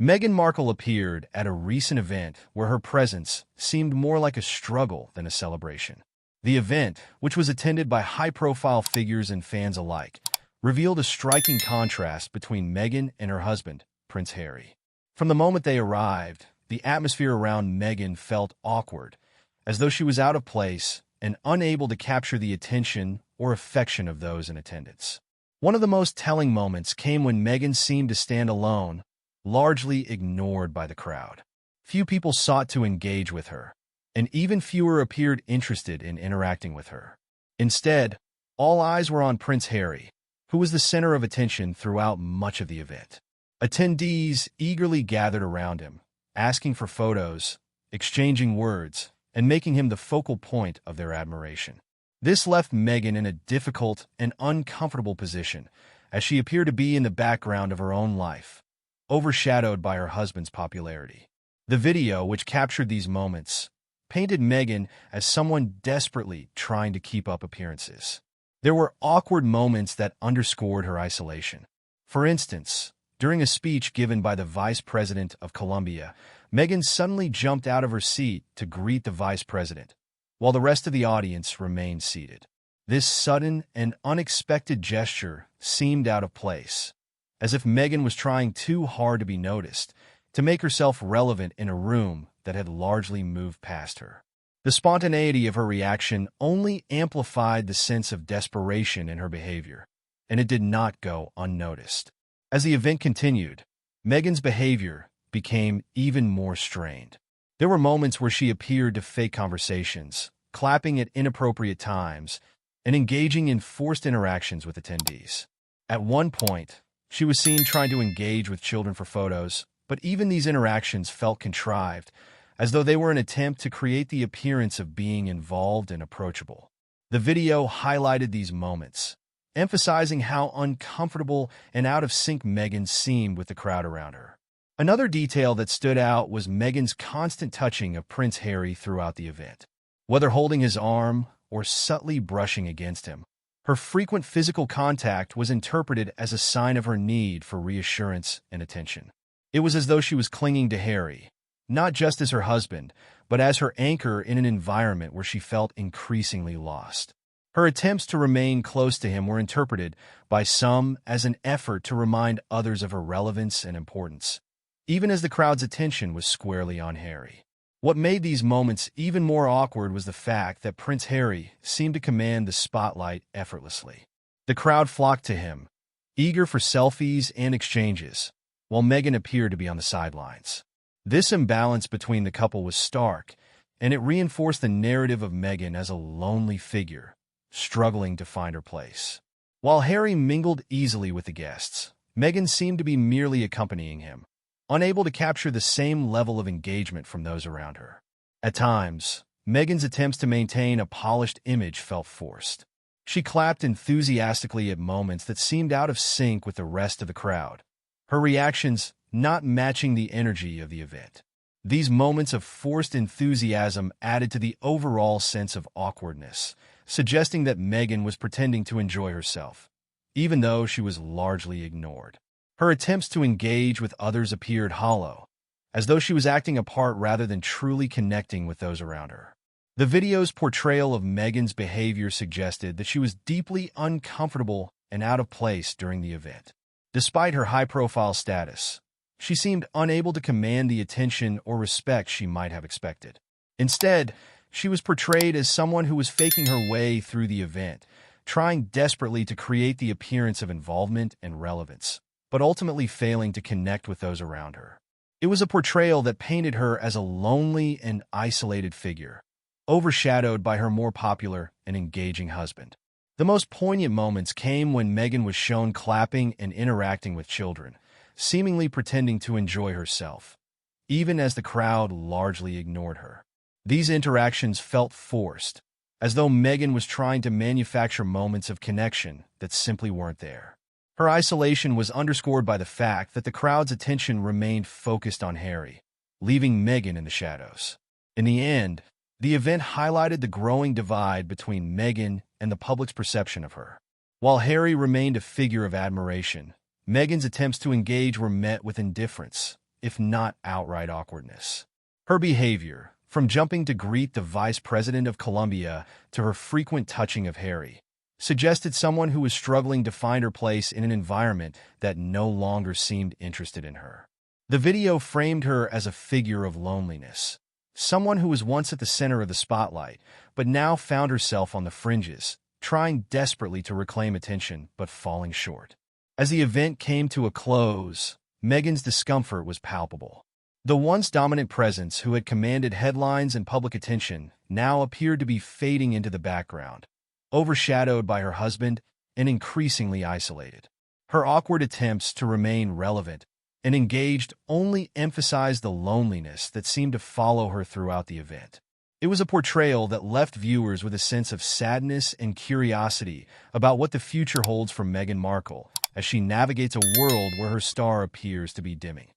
Meghan Markle appeared at a recent event where her presence seemed more like a struggle than a celebration. The event, which was attended by high-profile figures and fans alike, revealed a striking contrast between Meghan and her husband, Prince Harry. From the moment they arrived, the atmosphere around Meghan felt awkward, as though she was out of place and unable to capture the attention or affection of those in attendance. One of the most telling moments came when Meghan seemed to stand alone, largely ignored by the crowd. Few people sought to engage with her, and even fewer appeared interested in interacting with her. Instead, all eyes were on Prince Harry, who was the center of attention throughout much of the event. Attendees eagerly gathered around him, asking for photos, exchanging words, and making him the focal point of their admiration. This left Meghan in a difficult and uncomfortable position, as she appeared to be in the background of her own life, overshadowed by her husband's popularity. The video, which captured these moments, painted Meghan as someone desperately trying to keep up appearances. There were awkward moments that underscored her isolation. For instance, during a speech given by the Vice President of Colombia, Meghan suddenly jumped out of her seat to greet the Vice President, while the rest of the audience remained seated. This sudden and unexpected gesture seemed out of place, as if Meghan was trying too hard to be noticed, to make herself relevant in a room that had largely moved past her. The spontaneity of her reaction only amplified the sense of desperation in her behavior, and it did not go unnoticed. As the event continued, Meghan's behavior became even more strained. There were moments where she appeared to fake conversations, clapping at inappropriate times, and engaging in forced interactions with attendees. At one point, she was seen trying to engage with children for photos, but even these interactions felt contrived, as though they were an attempt to create the appearance of being involved and approachable. The video highlighted these moments, emphasizing how uncomfortable and out of sync Meghan seemed with the crowd around her. Another detail that stood out was Meghan's constant touching of Prince Harry throughout the event. Whether holding his arm or subtly brushing against him, her frequent physical contact was interpreted as a sign of her need for reassurance and attention. It was as though she was clinging to Harry, not just as her husband, but as her anchor in an environment where she felt increasingly lost. Her attempts to remain close to him were interpreted by some as an effort to remind others of her relevance and importance, even as the crowd's attention was squarely on Harry. What made these moments even more awkward was the fact that Prince Harry seemed to command the spotlight effortlessly. The crowd flocked to him, eager for selfies and exchanges, while Meghan appeared to be on the sidelines. This imbalance between the couple was stark, and it reinforced the narrative of Meghan as a lonely figure, struggling to find her place. While Harry mingled easily with the guests, Meghan seemed to be merely accompanying him, unable to capture the same level of engagement from those around her. At times, Meghan's attempts to maintain a polished image felt forced. She clapped enthusiastically at moments that seemed out of sync with the rest of the crowd, her reactions not matching the energy of the event. These moments of forced enthusiasm added to the overall sense of awkwardness, suggesting that Meghan was pretending to enjoy herself, even though she was largely ignored. Her attempts to engage with others appeared hollow, as though she was acting a part rather than truly connecting with those around her. The video's portrayal of Meghan's behavior suggested that she was deeply uncomfortable and out of place during the event. Despite her high-profile status, she seemed unable to command the attention or respect she might have expected. Instead, she was portrayed as someone who was faking her way through the event, trying desperately to create the appearance of involvement and relevance, but ultimately failing to connect with those around her. It was a portrayal that painted her as a lonely and isolated figure, overshadowed by her more popular and engaging husband. The most poignant moments came when Meghan was shown clapping and interacting with children, seemingly pretending to enjoy herself, even as the crowd largely ignored her. These interactions felt forced, as though Meghan was trying to manufacture moments of connection that simply weren't there. Her isolation was underscored by the fact that the crowd's attention remained focused on Harry, leaving Meghan in the shadows. In the end, the event highlighted the growing divide between Meghan and the public's perception of her. While Harry remained a figure of admiration, Meghan's attempts to engage were met with indifference, if not outright awkwardness. Her behavior, from jumping to greet the vice president of Colombia to her frequent touching of Harry, suggested someone who was struggling to find her place in an environment that no longer seemed interested in her. The video framed her as a figure of loneliness, someone who was once at the center of the spotlight, but now found herself on the fringes, trying desperately to reclaim attention but falling short. As the event came to a close, Meghan's discomfort was palpable. The once dominant presence who had commanded headlines and public attention now appeared to be fading into the background, overshadowed by her husband and increasingly isolated. Her awkward attempts to remain relevant and engaged only emphasized the loneliness that seemed to follow her throughout the event. It was a portrayal that left viewers with a sense of sadness and curiosity about what the future holds for Meghan Markle as she navigates a world where her star appears to be dimming.